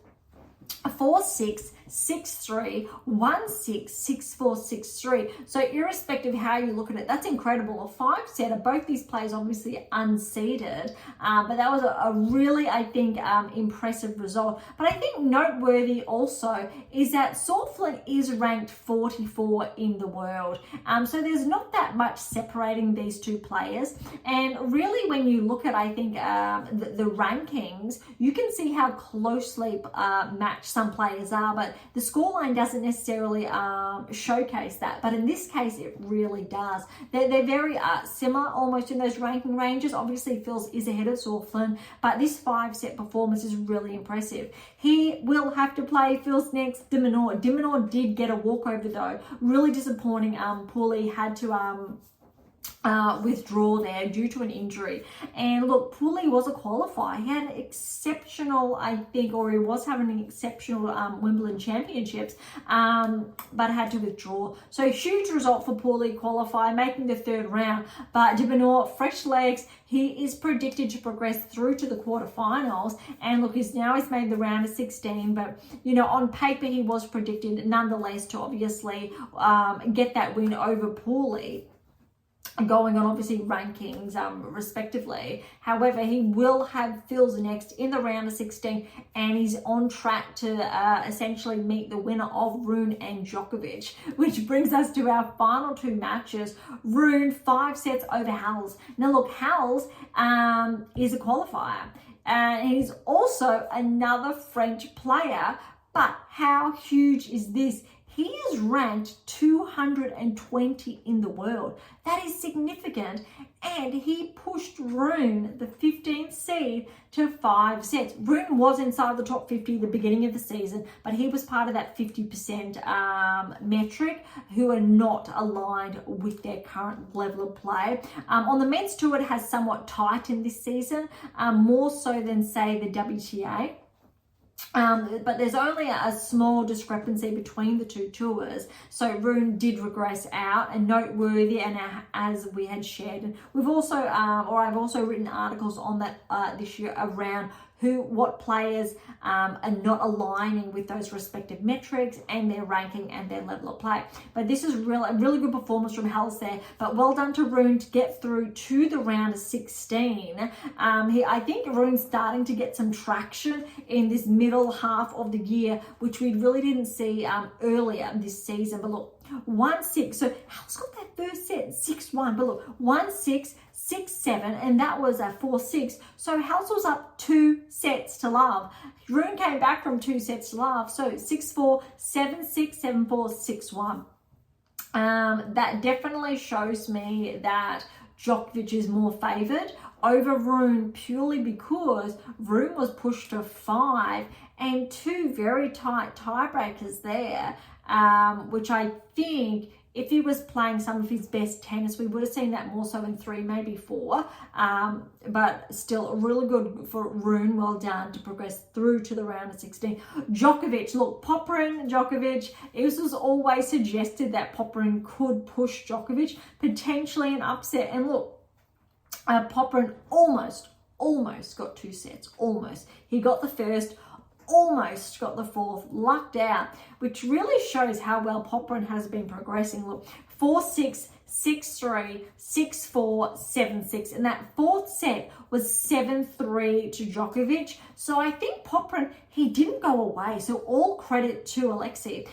Speaker 2: 4-6, 6-3, 1-6, 6-4, 6-3. So irrespective of how you look at it, that's incredible. A 5-setter, both these players obviously unseeded, but that was a really, I think, impressive result. But I think noteworthy also is that Southland is ranked 44 in the world. So there's not that much separating these two players. And really, when you look at, I think, the rankings, you can see how closely matched some players are, but the scoreline doesn't necessarily showcase that. But in this case, it really does. They're very similar almost in those ranking ranges. Obviously, Fils is ahead of Southland, but this 5-set performance is really impressive. He will have to play Fils next, de Minaur. De Minaur did get a walkover, though. Really disappointing. Pooley had to withdraw there due to an injury. And look, Pooley was a qualifier. He had an exceptional, I think, or he was having an exceptional Wimbledon championships, but had to withdraw. So huge result for Pooley, qualifier, making the 3rd round. But de Minaur, fresh legs, he is predicted to progress through to the quarterfinals. And look, he's made the round of 16, but on paper he was predicted nonetheless to obviously get that win over Pooley, going on obviously rankings respectively. However, he will have Fils next in the round of 16, and he's on track to essentially meet the winner of Rune and Djokovic, which brings us to our final 2 matches. Rune, 5 sets over Hals. Now look, Hals is a qualifier, and he's also another French player, but how huge is this? He is ranked 220 in the world. That is significant. And he pushed Rune, the 15th seed, to 5 sets. Rune was inside the top 50 at the beginning of the season, but he was part of that 50% metric who are not aligned with their current level of play. On the men's tour, it has somewhat tightened this season, more so than, say, the WTA. But there's only a small discrepancy between the two tours. So Rune did regress out, and noteworthy, and as we had shared. We've also, I've also written articles on that this year around what players are not aligning with those respective metrics and their ranking and their level of play. But this is a really good performance from Hels there. But well done to Rune to get through to the round of 16. I think Rune's starting to get some traction in this middle half of the year, which we really didn't see earlier this season. But look, 1-6. So Hels got that first set 6-1. But look, 1-6. 6-7, and that was a 4-6. So Hels was up 2 sets to love. Rune came back from 2 sets to love. So 6-4, 7-6, 7-4, 6-1. That definitely shows me that Djokovic is more favoured over Rune, purely because Rune was pushed to 5 and 2 very tight tiebreakers there, which I think, if he was playing some of his best tennis, we would have seen that more so in 3, maybe 4. But still really good for Rune. Well done to progress through to the round of 16. Djokovic, look, Popyrin, Djokovic. It was always suggested that Popyrin could push Djokovic, potentially an upset. And look, Popyrin almost got 2 sets. Almost. He got the first, almost got the 4th, lucked out, which really shows how well Popyrin has been progressing. Look, 4-6, 6-3, 6-4, 7-6, and that 4th set was 7-3 to Djokovic. So I think Popyrin, he didn't go away. So all credit to Alexei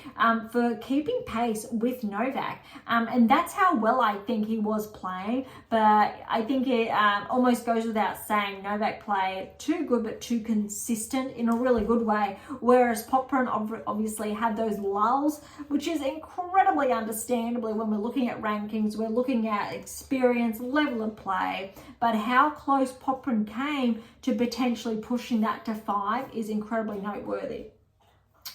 Speaker 2: for keeping pace with Novak. And that's how well I think he was playing. But I think it almost goes without saying, Novak played too good but too consistent in a really good way. Whereas Popyrin obviously had those lulls, which is incredibly understandable when we're looking at rankings, we're looking at experience, level of play. But how close Popyrin came to potentially pushing that to 5 is incredibly noteworthy.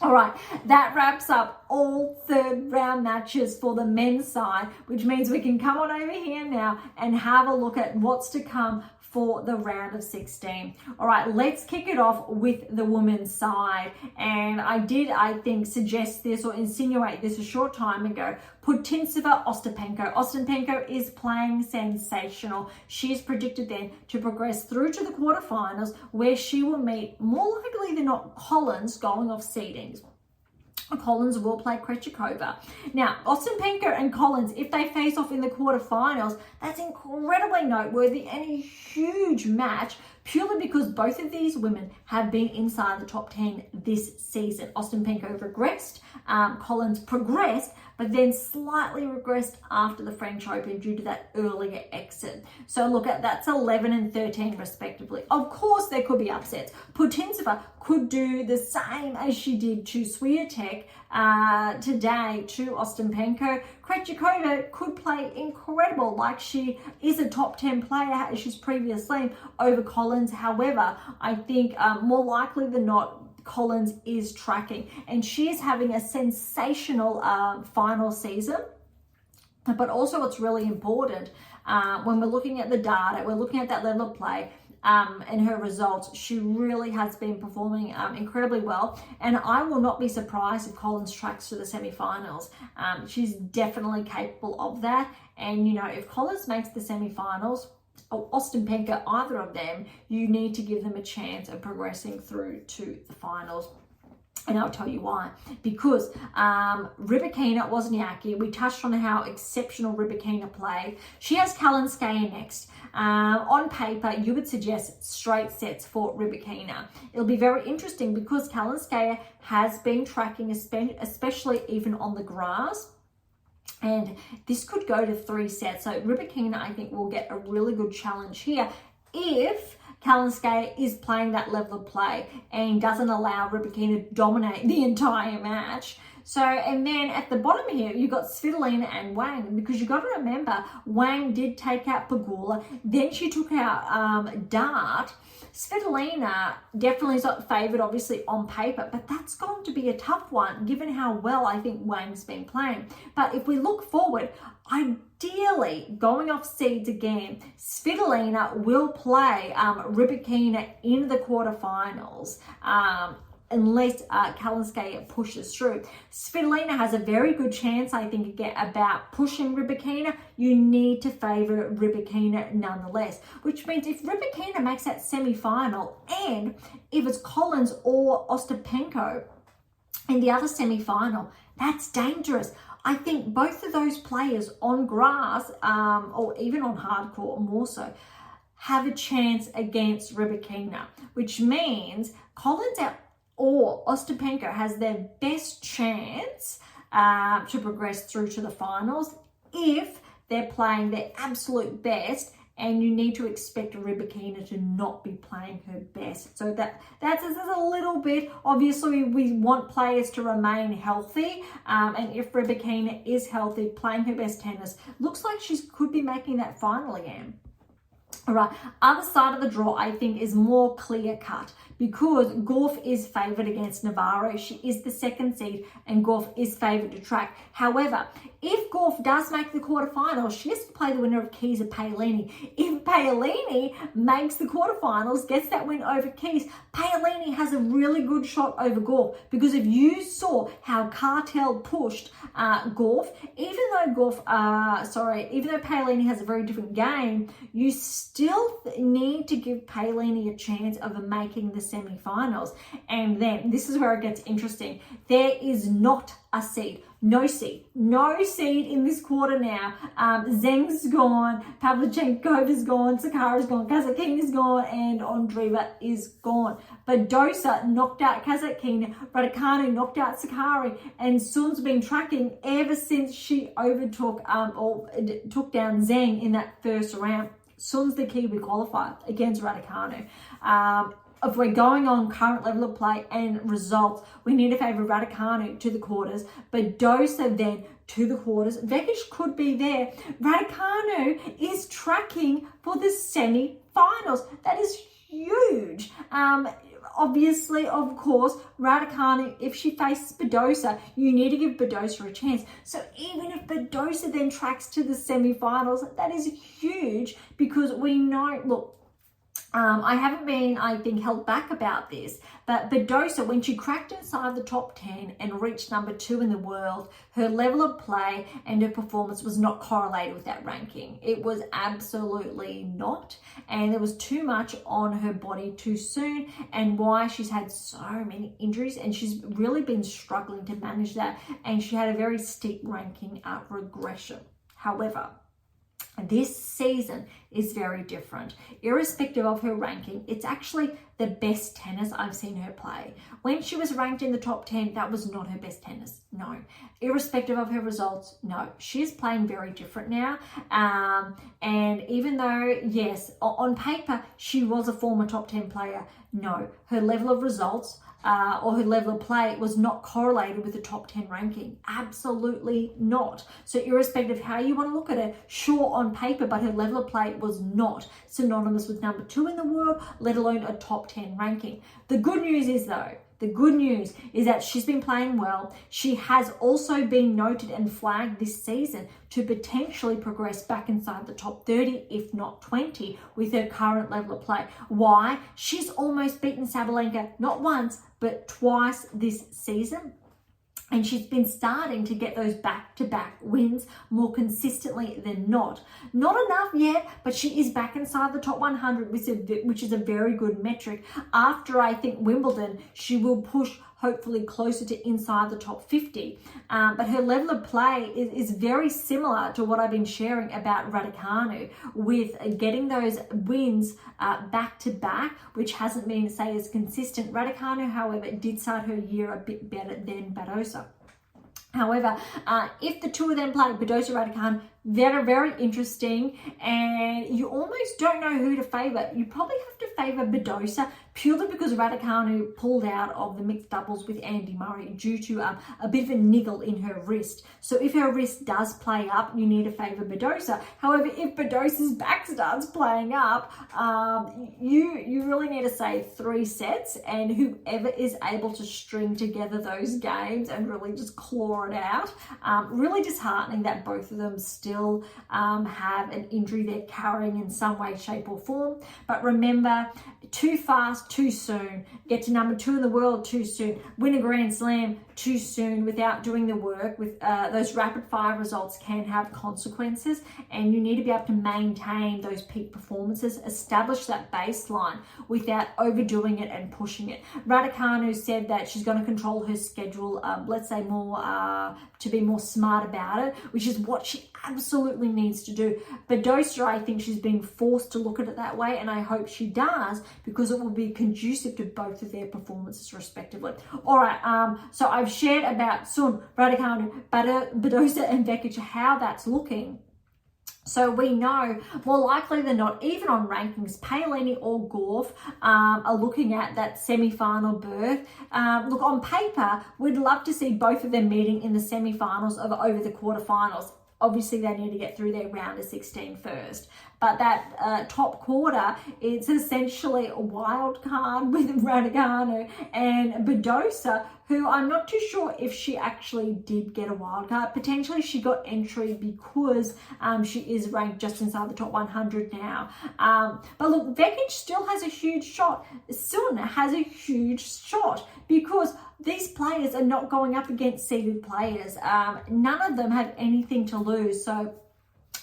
Speaker 2: All right, that wraps up all 3rd round matches for the men's side, which means we can come on over here now and have a look at what's to come for the round of 16. All right, let's kick it off with the women's side. And I think, suggest this or insinuate this a short time ago. Putintseva, Ostapenko. Ostapenko is playing sensational. She's predicted then to progress through to the quarterfinals, where she will meet, more likely than not, Collins, going off seedings. Collins will play Krejcikova. Now, Ostapenko and Collins, if they face off in the quarterfinals, that's incredibly noteworthy and a huge match, purely because both of these women have been inside the top 10 this season. Ostapenko regressed, Collins progressed, but then slightly regressed after the French Open due to that earlier exit. So look at that's 11 and 13 respectively. Of course, there could be upsets. Putintseva could do the same as she did to Swiatek today to Ostapenko. Krejcikova could play incredible, like she is a top 10 player as she's previously over Collins. However, I think more likely than not, Collins is tracking, and she is having a sensational final season. But also, what's really important when we're looking at the data, we're looking at that level of play and her results. She really has been performing incredibly well, and I will not be surprised if Collins tracks to the semi-finals. She's definitely capable of that, and you know, if Collins makes the semi-finals, or Ostapenko, either of them, you need to give them a chance of progressing through to the finals. And I'll tell you why. Because Rybakina, Wozniacki, we touched on how exceptional Rybakina played. She has Kalinskaya next. On paper, you would suggest straight sets for Rybakina. It'll be very interesting because Kalinskaya has been tracking, especially even on the grass. And this could go to 3 sets. So Rybakina, I think, will get a really good challenge here if Kalinskaya is playing that level of play and doesn't allow Rybakina to dominate the entire match. So, and then at the bottom here, you've got Svitolina and Wang, because you've got to remember, Wang did take out Pegula, then she took out Dart. Svitolina definitely is not favoured, obviously, on paper, but that's going to be a tough one, given how well I think Wang's been playing. But if we look forward, ideally, going off seeds again, Svitolina will play Rybakina in the quarterfinals. unless Kalinskaya pushes through. Svitolina has a very good chance, I think, again, about pushing Rybakina. You need to favour Rybakina nonetheless, which means if Rybakina makes that semi-final, and if it's Collins or Ostapenko in the other semi-final, that's dangerous. I think both of those players on grass, or even on hardcourt more so, have a chance against Rybakina, which means Collins or Ostapenko has their best chance to progress through to the finals if they're playing their absolute best, and you need to expect Rybakina to not be playing her best. So that's a little bit, obviously we want players to remain healthy, and if Rybakina is healthy, playing her best tennis, looks like she could be making that final again. All right, other side of the draw, I think, is more clear-cut because Gauff is favoured against Navarro. She is the second seed and Gauff is favoured to track. However, if Gauff does make the quarterfinals, she has to play the winner of Keys or Paolini. If Paolini makes the quarterfinals, gets that win over Keys, Paolini has a really good shot over Gauff, because if you saw how Cartel pushed Gauff, even though Paolini has a very different game, you still need to give Paolini a chance of making the semi-finals. And then this is where it gets interesting. There is not a seed. No seed in this quarter now. Zheng's gone, Pavlyuchenkova gone, Sakara's gone, Kasatkina's gone, and Andreeva is gone. Badosa knocked out Kasatkina, Raducanu knocked out Sakari, and Sun's been tracking ever since she overtook or took down Zheng in that first round. Sun's the Kiwi qualifier against Raducanu. If we're going on current level of play and results, we need to favour Raducanu to the quarters, Badosa then to the quarters. Vekic could be there. Raducanu is tracking for the semi-finals. That is huge. Obviously, of course, Raducanu, if she faces Badosa, you need to give Badosa a chance. So even if Badosa then tracks to the semi-finals, that is huge, because we know, look, I haven't been, I think, held back about this, but Badosa, when she cracked inside the top 10 and reached number 2 in the world, her level of play and her performance was not correlated with that ranking. It was absolutely not, and there was too much on her body too soon, and why she's had so many injuries, and she's really been struggling to manage that, and she had a very steep ranking regression. However, this season is very different. Irrespective of her ranking, it's actually the best tennis I've seen her play. When she was ranked in the top 10, that was not her best tennis. No. Irrespective of her results, no. She is playing very different now. And even though, yes, on paper, she was a former top 10 player, no. Her level of results or her level of play was not correlated with the top 10 ranking. Absolutely not. So irrespective of how you want to look at it, sure, on paper, but her level of play was not synonymous with number 2 in the world, let alone a top 10 ranking. The good news is, though, that she's been playing well. She has also been noted and flagged this season to potentially progress back inside the top 30, if not 20, with her current level of play. Why? She's almost beaten Sabalenka not once, but twice this season. And she's been starting to get those back-to-back wins more consistently than not. Not enough yet, but she is back inside the top 100, which is a very good metric. After, I think, Wimbledon, she will push hopefully closer to inside the top 50. But her level of play is very similar to what I've been sharing about Raducanu, with getting those wins back-to-back, which hasn't been, say, as consistent. Raducanu, however, did start her year a bit better than Badosa. However, if the two of them play, Badosa, Raducanu, very, very interesting, and you almost don't know who to favour. You probably have to favour Badosa purely because Raducanu pulled out of the mixed doubles with Andy Murray due to a bit of a niggle in her wrist. So if her wrist does play up, you need to favour Badosa. However, if Badosa's back starts playing up, you really need to say 3 sets, and whoever is able to string together those games and really just claw it out. Really disheartening that both of them still still have an injury they're carrying in some way, shape or form. But remember, too fast, too soon. Get to number 2 in the world too soon. Win a Grand Slam too soon without doing the work. With those rapid fire results can have consequences, and you need to be able to maintain those peak performances, establish that baseline without overdoing it and pushing it. Raducanu said that she's going to control her schedule, let's say more to be more smart about it, which is what she absolutely needs to do. Badosa, I think she's being forced to look at it that way, and I hope she does, because it will be conducive to both of their performances respectively. All right, so I've shared about Sun, Raducanu, Badosa and Vekic, how that's looking. So we know more likely than not, even on rankings, Paolini or Gauff are looking at that semi-final berth. Look, on paper, we'd love to see both of them meeting in the semi-finals over the quarterfinals. Obviously, they need to get through their round of 16 first. But that top quarter, it's essentially a wild card with Raducanu and Badosa, who I'm not too sure if she actually did get a wild card. Potentially she got entry because she is ranked just inside the top 100 now. But look, Vekic still has a huge shot. Sun has a huge shot, because these players are not going up against seeded players. None of them have anything to lose. So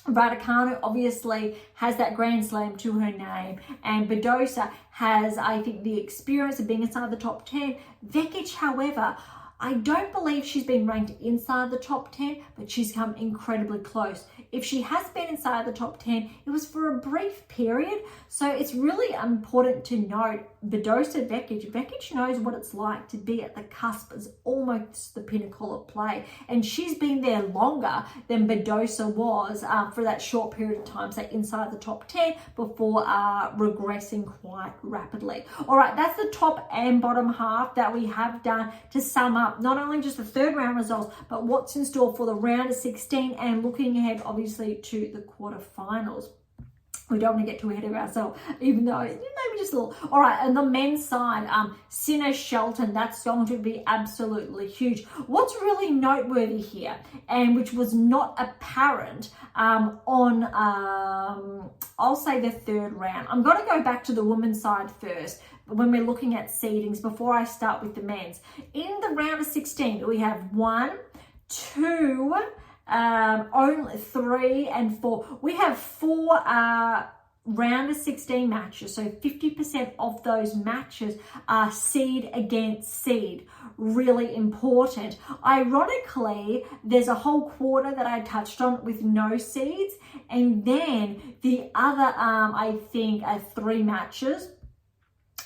Speaker 2: Raducanu obviously has that Grand Slam to her name, and Badosa has, I think, the experience of being inside the top 10. Vekic, however, I don't believe she's been ranked inside the top 10, but she's come incredibly close. If she has been inside the top 10, it was for a brief period. So it's really important to note, Badosa, Vekic knows what it's like to be at the cusp, as almost the pinnacle of play. And she's been there longer than Badosa was for that short period of time, say inside the top 10, before regressing quite rapidly. All right, that's the top and bottom half that we have done to sum up not only just the third round results, but what's in store for the round of 16 and looking ahead, obviously, to the quarterfinals. We don't want to get too ahead of ourselves, even though maybe just a little. All right, and the men's side, Sinner Shelton, that's going to be absolutely huge. What's really noteworthy here, and which was not apparent on, I'll say the third round. I'm going to go back to the women's side first, when we're looking at seedings, before I start with the men's. In the round of 16, we have 1, 2, only 3 and 4. We have 4 round of 16 matches, so 50% of those matches are seed against seed. Really important. Ironically, there's a whole quarter that I touched on with no seeds, and then the other I think 3 matches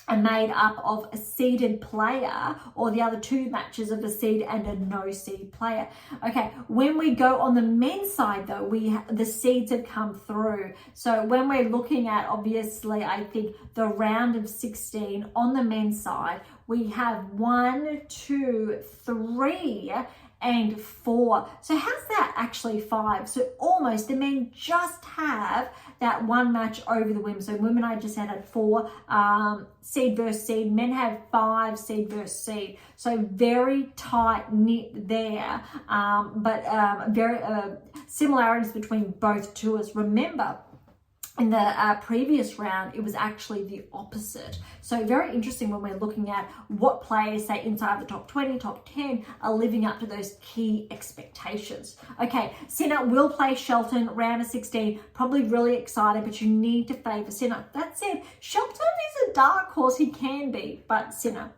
Speaker 2: are made up of a seeded player, or the other 2 matches of a seed and a no seed player. Okay, when we go on the men's side though, the seeds have come through. So when we're looking at, obviously, I think the round of 16 on the men's side, we have 1, 2, 3 and 4. So how's that actually 5? So almost the men just have that 1 match over the women. So women, I just had 4 seed versus seed. Men have 5 seed versus seed. So very tight knit there, but very similarities between both tours. Remember, in the previous round, it was actually the opposite. So very interesting when we're looking at what players, say inside the top 20, top 10, are living up to those key expectations. Okay, Sinner will play Shelton, round of 16. Probably really excited, but you need to favour Sinner. That said, Shelton is a dark horse. He can be, but Sinner,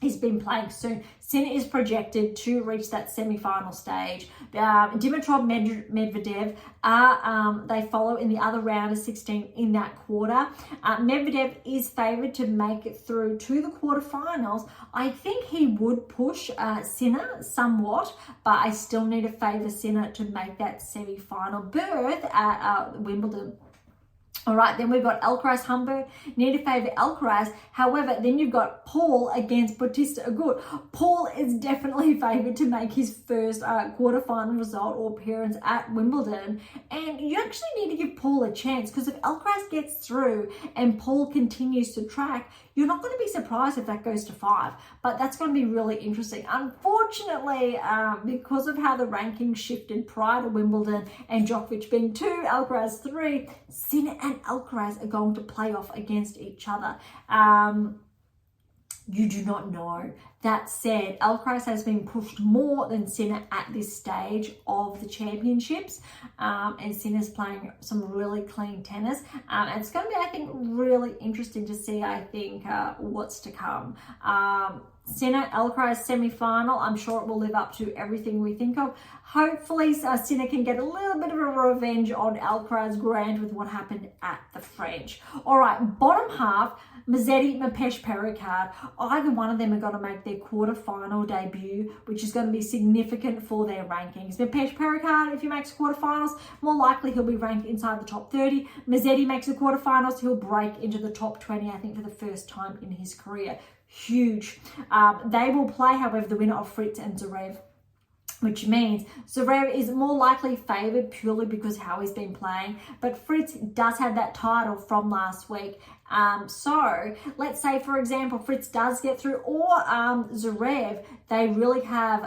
Speaker 2: he's been playing soon. Sinner is projected to reach that semi-final stage. Dimitrov, Medvedev, they follow in the other round of 16 in that quarter. Medvedev is favoured to make it through to the quarterfinals. I think he would push Sinner somewhat, but I still need to favour Sinner to make that semi-final berth at Wimbledon. All right, then we've got Alcaraz, Humber. Need to favour Alcaraz. However, then you've got Paul against Bautista Agut. Paul is definitely favoured to make his first quarterfinal result or appearance at Wimbledon. And you actually need to give Paul a chance, because if Alcaraz gets through and Paul continues to track, You're not going to be surprised if that goes to 5, but that's going to be really interesting. Unfortunately, because of how the rankings shifted prior to Wimbledon and Djokovic being 2, Alcaraz 3, Sinner and Alcaraz are going to play off against each other. You do not know. That said, Alcaraz has been pushed more than Sinner at this stage of the championships, and Sinner's playing some really clean tennis. And it's going to be, I think, really interesting to see, what's to come. Sinner, Alcaraz semi-final, I'm sure it will live up to everything we think of. Hopefully, Sinner can get a little bit of a revenge on Alcaraz Grand with what happened at the French. All right, bottom half, Mazzetti, Mapesh, Pericard. Either one of them are going to make their quarterfinal debut, which is going to be significant for their rankings. Mapesh Pericard, if he makes quarterfinals, more likely he'll be ranked inside the top 30. Mazzetti makes the quarterfinals, he'll break into the top 20, I think, for the first time in his career. Huge. They will play, however, the winner of Fritz and Zverev, which means Zverev is more likely favoured purely because how he's been playing, but Fritz does have that title from last week. So let's say, for example, Fritz does get through, or Zverev, they really have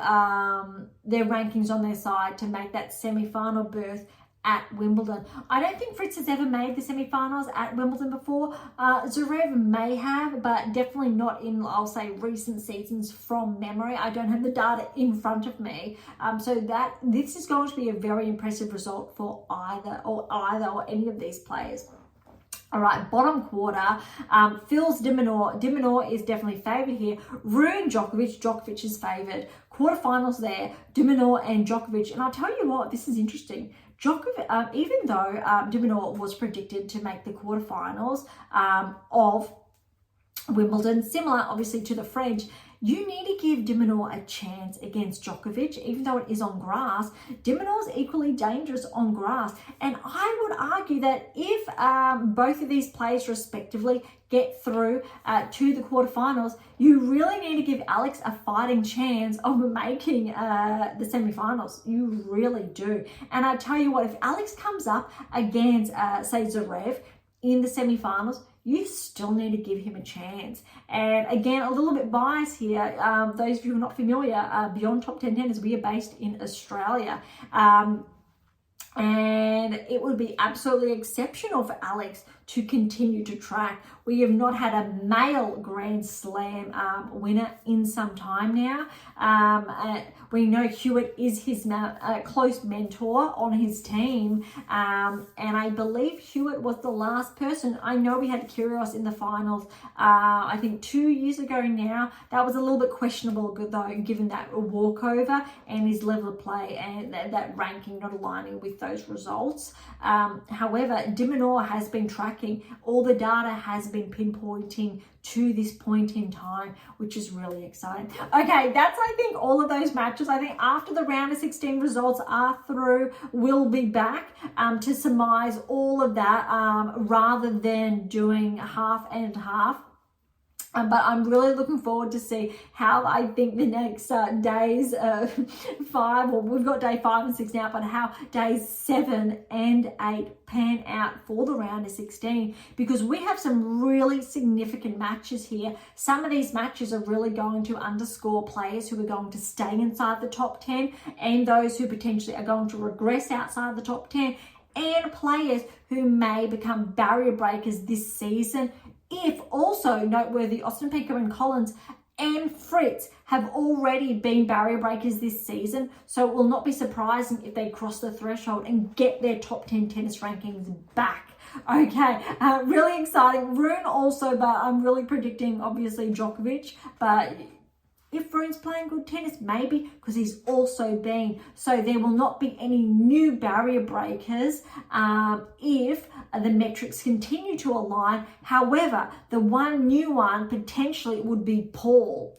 Speaker 2: their rankings on their side to make that semi-final berth at Wimbledon. I don't think Fritz has ever made the semi-finals at Wimbledon before. Zverev may have, but definitely not in, I'll say, recent seasons from memory. I don't have the data in front of me. So this is going to be a very impressive result for either or any of these players. All right, bottom quarter, Phil's de Minaur. De Minaur is definitely favoured here. Rune, Djokovic. Djokovic is favoured. Quarterfinals there, de Minaur and Djokovic. And I'll tell you what, this is interesting. Djokovic, even though de Minaur was predicted to make the quarterfinals of Wimbledon, similar obviously to the French, you need to give de Minaur a chance against Djokovic, even though it is on grass. De Minaur's equally dangerous on grass. And I would argue that if both of these players respectively get through to the quarterfinals, you really need to give Alex a fighting chance of making the semifinals. You really do. And I tell you what, if Alex comes up against, say, Zverev in the semifinals, you still need to give him a chance. And again, a little bit biased here. Those of you who are not familiar, Beyond Top 10 Tennis, we are based in Australia. And it would be absolutely exceptional for Alex to continue to track. We have not had a male Grand Slam winner in some time now. We know Hewitt is his close mentor on his team. And I believe Hewitt was the last person. I know we had Kyrgios in the finals, I think 2 years ago now. That was a little bit questionable, though, given that walkover and his level of play and that ranking not aligning with those results. However, de Minaur has been tracking. All the data has been pinpointing to this point in time, which is really exciting. Okay, that's, I think, all of those matches. I think after the round of 16 results are through, we'll be back to surmise all of that rather than doing half and half. But I'm really looking forward to see how I think the next days 5, well, we've got day 5 and 6 now, but how days 7 and 8 pan out for the round of 16, because we have some really significant matches here. Some of these matches are really going to underscore players who are going to stay inside the top 10 and those who potentially are going to regress outside the top 10, and players who may become barrier breakers this season. If also noteworthy, Ostapenko and Collins and Fritz have already been barrier breakers this season, so it will not be surprising if they cross the threshold and get their top 10 tennis rankings back. Okay, really exciting. Rune also, but I'm really predicting obviously Djokovic, but if Rune's playing good tennis, maybe, because he's also been. So there will not be any new barrier breakers if the metrics continue to align. However, the one new one potentially would be Paul.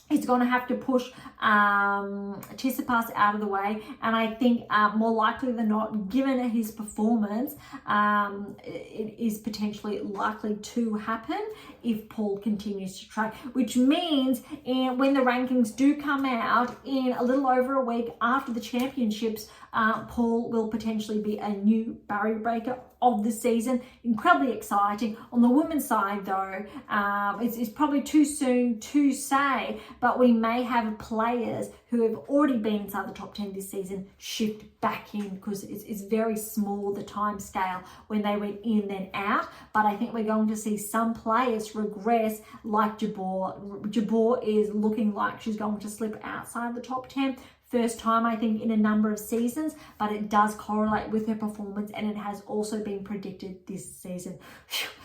Speaker 2: He's going to have to push Tsitsipas out of the way, and I think more likely than not, given his performance, it is potentially likely to happen if Paul continues to track, which means when the rankings do come out in a little over a week after the championships, Paul will potentially be a new barrier breaker of the season. Incredibly exciting. On the women's side though, it's probably too soon to say, but we may have players who have already been inside the top 10 this season shift back in, because it's very small, the time scale when they went in then out. But I think we're going to see some players regress, like Jabeur. Jabeur is looking like she's going to slip outside the top 10. First time, I think, in a number of seasons, but it does correlate with her performance, and it has also been predicted this season.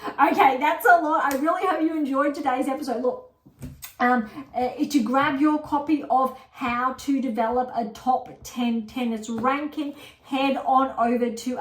Speaker 2: Okay, that's a lot. I really hope you enjoyed today's episode. Look, to grab your copy of How to Develop a Top 10 Tennis Ranking, head on over to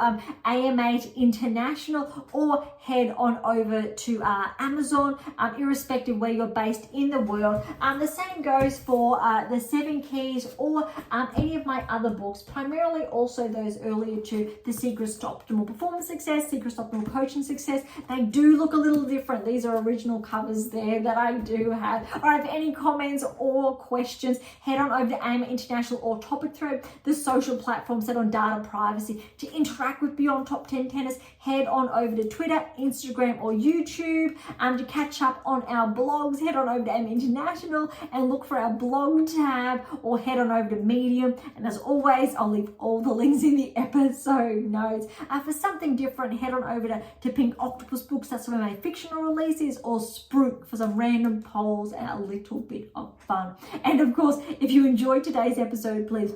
Speaker 2: AM8 International, or head on over to Amazon, irrespective where you're based in the world. The same goes for the 7 Keys or any of my other books, primarily also those earlier to The Secrets to Optimal Performance Success, Secrets to Optimal Coaching Success. They do look a little different. These are original covers there that I do have. All right, for any comments or questions, head on over to AM8 International or Topic Thread, the social platform set on data privacy. To interact with Beyond Top 10 Tennis, head on over to Twitter, Instagram, or YouTube. To catch up on our blogs, head on over to AM International and look for our blog tab, or head on over to Medium. And as always, I'll leave all the links in the episode notes. For something different, head on over to Pink Octopus Books. That's where my fictional releases, or Spruik for some random polls and a little bit of fun. And of course, if you enjoyed today's episode, please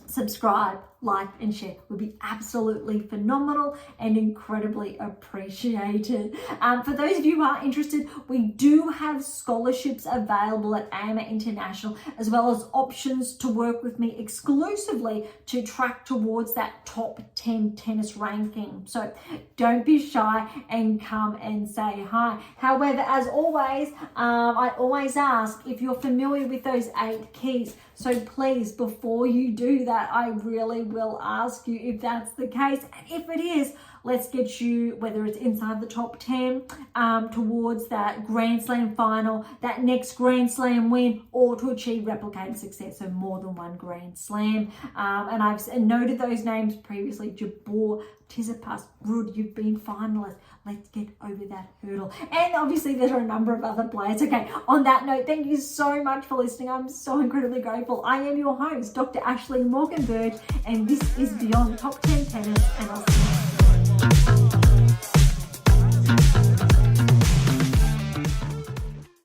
Speaker 2: subscribe, like, and share. Would be absolutely phenomenal and incredibly appreciated. For those of you who are interested, we do have scholarships available at AM8 International, as well as options to work with me exclusively to track towards that top 10 tennis ranking. So don't be shy and come and say hi. However, as always, I always ask if you're familiar with those 8 keys. So please, before you do that, I really will ask you if that's the case. And if it is, let's get you, whether it's inside the top 10, towards that Grand Slam final, that next Grand Slam win, or to achieve replicated success, so more than one Grand Slam. And I've noted those names previously: Jabeur, Tsitsipas, Ruud, you've been finalists. Let's get over that hurdle. And obviously there are a number of other players. Okay, on that note, thank you so much for listening. I'm so incredibly grateful. I am your host, Dr. Ashley Morgan Berge, and this is Beyond Top 10 Tennis, and I'll see you